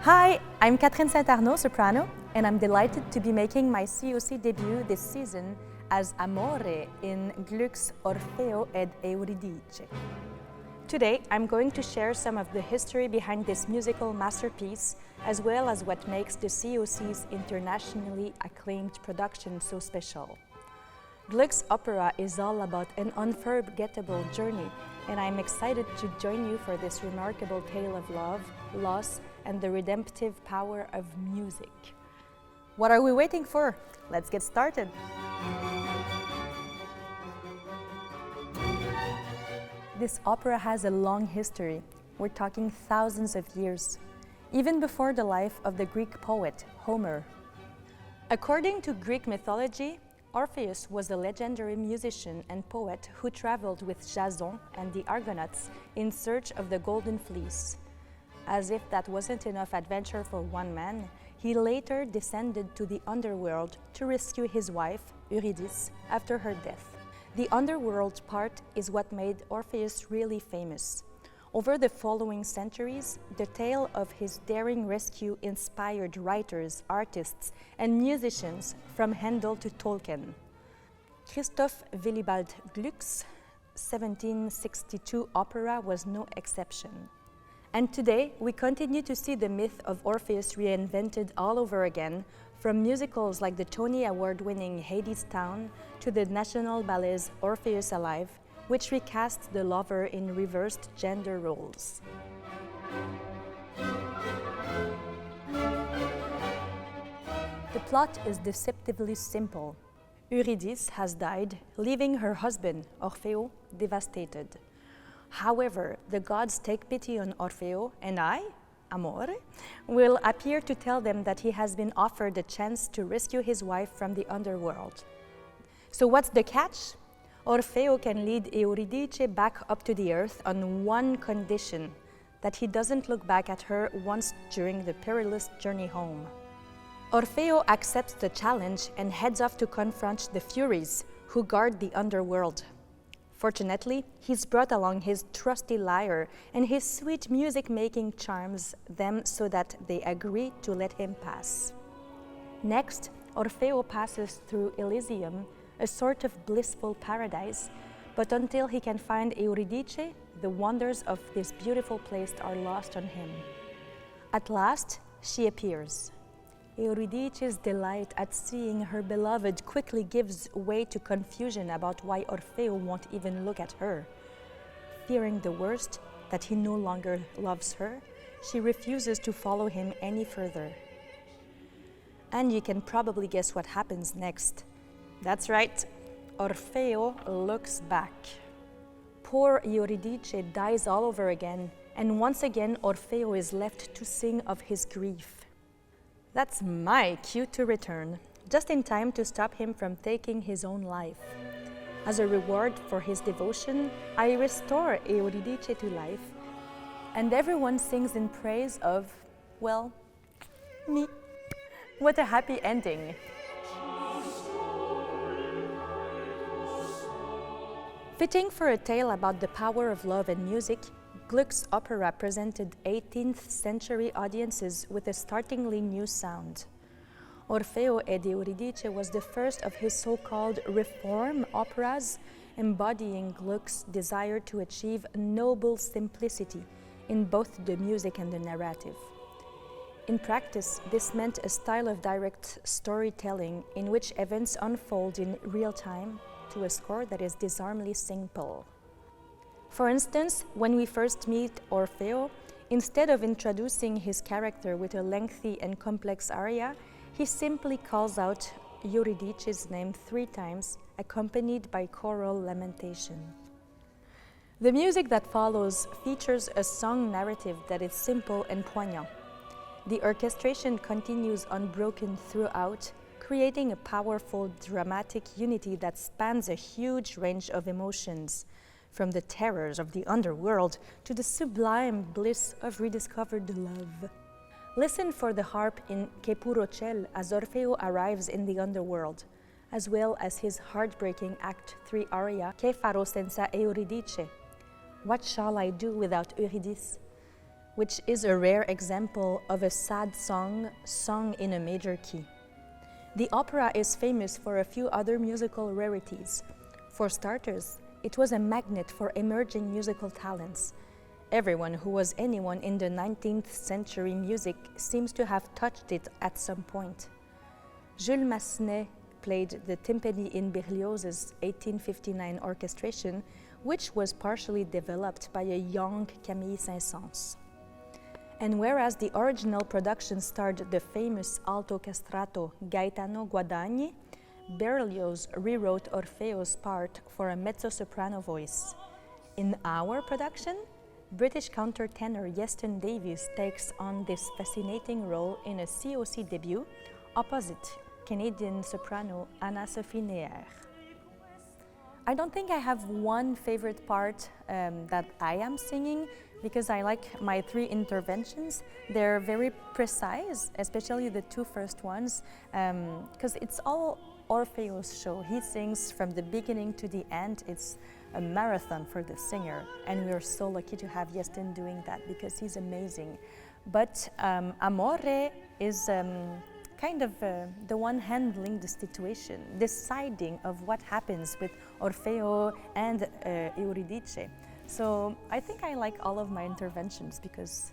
Hi, I'm Catherine St-Arnaud, soprano, and I'm delighted to be making my COC debut this season as Amore in Gluck's Orfeo ed EURIDICE. Today, I'm going to share some of the history behind this musical masterpiece, as well as what makes the COC's internationally acclaimed production so special. Gluck's opera is all about an unforgettable journey, and I'm excited to join you for this remarkable tale of love, loss, and the redemptive power of music. What are we waiting for? Let's get started. This opera has a long history. We're talking thousands of years, even before the life of the Greek poet Homer. According to Greek mythology, Orpheus was a legendary musician and poet who traveled with Jason and the Argonauts in search of the Golden Fleece. As if that wasn't enough adventure for one man, he later descended to the underworld to rescue his wife, EURIDICE, after her death. The underworld part is what made Orpheus really famous. Over the following centuries, the tale of his daring rescue inspired writers, artists, and musicians from Handel to Tolkien. Christoph Willibald Gluck's 1762 opera was no exception. And today, we continue to see the myth of Orpheus reinvented all over again, from musicals like the Tony Award-winning Hadestown to the National Ballet's Orpheus Alive, which recasts the lover in reversed gender roles. The plot is deceptively simple. Eurydice has died, leaving her husband, Orfeo, devastated. However, the gods take pity on Orfeo, and I, Amore, will appear to tell them that he has been offered a chance to rescue his wife from the underworld. So what's the catch? Orfeo can lead Eurydice back up to the earth on one condition, that he doesn't look back at her once during the perilous journey home. Orfeo accepts the challenge and heads off to confront the Furies, who guard the underworld. Fortunately, he's brought along his trusty lyre, and his sweet music-making charms them so that they agree to let him pass. Next, Orfeo passes through Elysium, a sort of blissful paradise, but until he can find Eurydice, the wonders of this beautiful place are lost on him. At last, she appears. Eurydice's delight at seeing her beloved quickly gives way to confusion about why Orfeo won't even look at her. Fearing the worst, that he no longer loves her, she refuses to follow him any further. And you can probably guess what happens next. That's right, Orfeo looks back. Poor Eurydice dies all over again, and once again Orfeo is left to sing of his grief. That's my cue to return, just in time to stop him from taking his own life. As a reward for his devotion, I restore Eurydice to life, and everyone sings in praise of, well, me. What a happy ending. Fitting for a tale about the power of love and music, Gluck's opera presented 18th century audiences with a startlingly new sound. Orfeo ed Eurydice was the first of his so-called reform operas, embodying Gluck's desire to achieve noble simplicity in both the music and the narrative. In practice, this meant a style of direct storytelling in which events unfold in real time to a score that is disarmingly simple. For instance, when we first meet Orfeo, instead of introducing his character with a lengthy and complex aria, he simply calls out Eurydice's name 3 times, accompanied by choral lamentation. The music that follows features a song narrative that is simple and poignant. The orchestration continues unbroken throughout, creating a powerful dramatic unity that spans a huge range of emotions, from the terrors of the underworld to the sublime bliss of rediscovered love. Listen for the harp in Che puro ciel as Orfeo arrives in the underworld, as well as his heartbreaking Act 3 aria Che farò senza Euridice, What shall I do without EURIDICE? Which is a rare example of a sad song sung in a major key. The opera is famous for a few other musical rarities. For starters, it was a magnet for emerging musical talents. Everyone who was anyone in the 19th century music seems to have touched it at some point. Jules Massenet played the timpani in Berlioz's 1859 orchestration, which was partially developed by a young Camille Saint-Saëns. And whereas the original production starred the famous alto castrato Gaetano Guadagni, Berlioz rewrote Orfeo's part for a mezzo-soprano voice. In our production, British countertenor Yeston Davies takes on this fascinating role in a COC debut opposite Canadian soprano Anna-Sophie Neher. I don't think I have one favorite part that I am singing, because I like my three interventions. They're very precise, especially the two first ones, because it's all Orfeo's show. He sings from the beginning to the end. It's a marathon for the singer, and we're so lucky to have Yeston doing that because he's amazing. But Amore is kind of the one handling the situation, deciding of what happens with Orfeo and EURIDICE. So I think I like all of my interventions because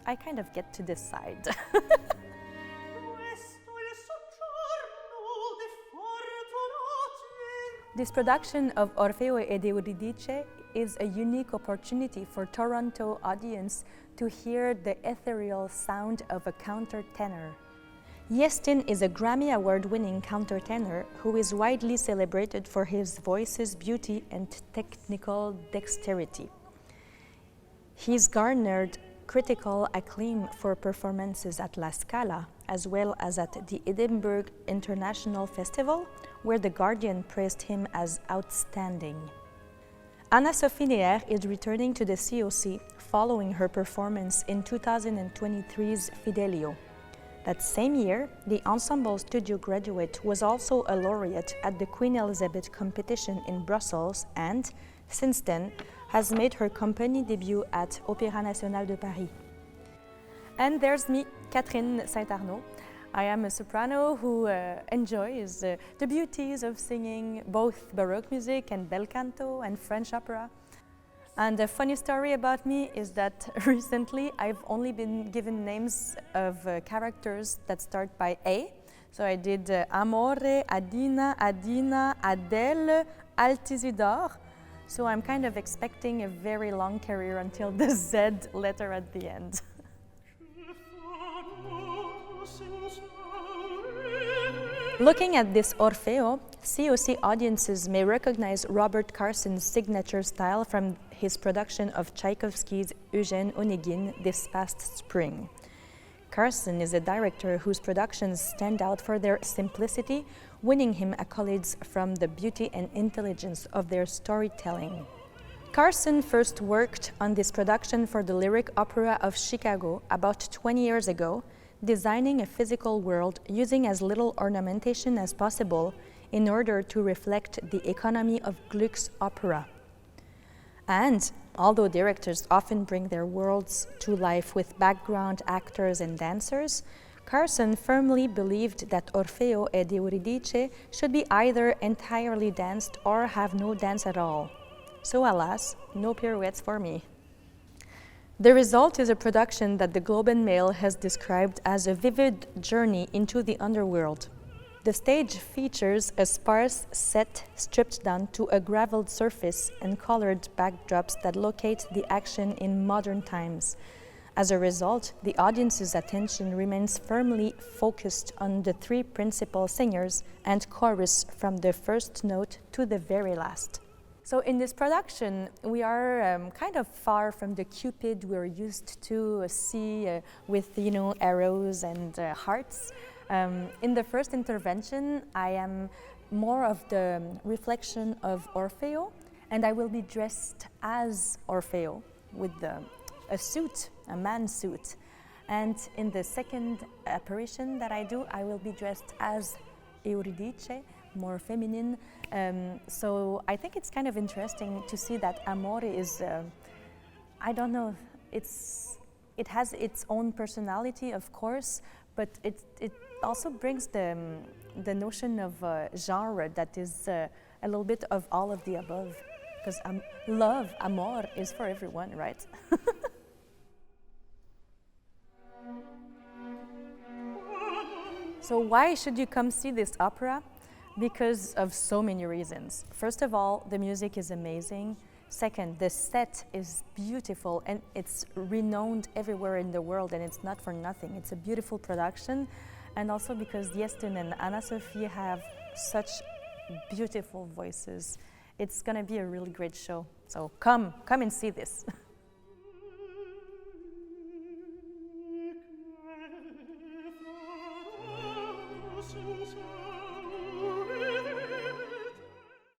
I kind of get to decide. This production of Orfeo ed EURIDICE is a unique opportunity for Toronto audience to hear the ethereal sound of a countertenor. Yeston is a Grammy Award-winning countertenor who is widely celebrated for his voice's beauty and technical dexterity. He's garnered critical acclaim for performances at La Scala, as well as at the Edinburgh International Festival, where The Guardian praised him as outstanding. Anna-Sophie Neher is returning to the COC following her performance in 2023's Fidelio. That same year, the Ensemble Studio graduate was also a laureate at the Queen Elizabeth competition in Brussels and, since then, has made her company debut at Opéra National de Paris. And there's me, Catherine St-Arnaud. I am a soprano who enjoys the beauties of singing both Baroque music and bel canto and French opera. And a funny story about me is that recently I've only been given names of characters that start by A. So I did Amore, Adina, Adina, Adèle, Altisidore. So I'm kind of expecting a very long career until the Z letter at the end. Looking at this Orfeo, COC audiences may recognize Robert Carson's signature style from his production of Tchaikovsky's Eugène Onegin this past spring. Carson is a director whose productions stand out for their simplicity, winning him accolades from the beauty and intelligence of their storytelling. Carson first worked on this production for the Lyric Opera of Chicago about 20 years ago, designing a physical world using as little ornamentation as possible in order to reflect the economy of Gluck's opera. And although directors often bring their worlds to life with background actors and dancers, Carson firmly believed that Orfeo ed EURIDICE should be either entirely danced or have no dance at all. So alas, no pirouettes for me. The result is a production that the Globe and Mail has described as a vivid journey into the underworld. The stage features a sparse set stripped down to a graveled surface and colored backdrops that locate the action in modern times. As a result, the audience's attention remains firmly focused on the three principal singers and chorus from the first note to the very last. So in this production, we are kind of far from the Cupid we're used to see with, arrows and hearts. In the first intervention, I am more of the reflection of Orfeo, and I will be dressed as Orfeo with a suit, a man's suit. And in the second apparition that I do, I will be dressed as EURIDICE, more feminine. So I think it's kind of interesting to see that Amore is I don't know. It has its own personality, of course, but it also brings the notion of genre that is a little bit of all of the above. Because love, amor, is for everyone, right? So why should you come see this opera? Because of so many reasons. First of all, the music is amazing. Second, the set is beautiful and it's renowned everywhere in the world, and it's not for nothing. It's a beautiful production. And also because Jestin and Anna-Sophie have such beautiful voices. It's gonna be a really great show. So come and see this.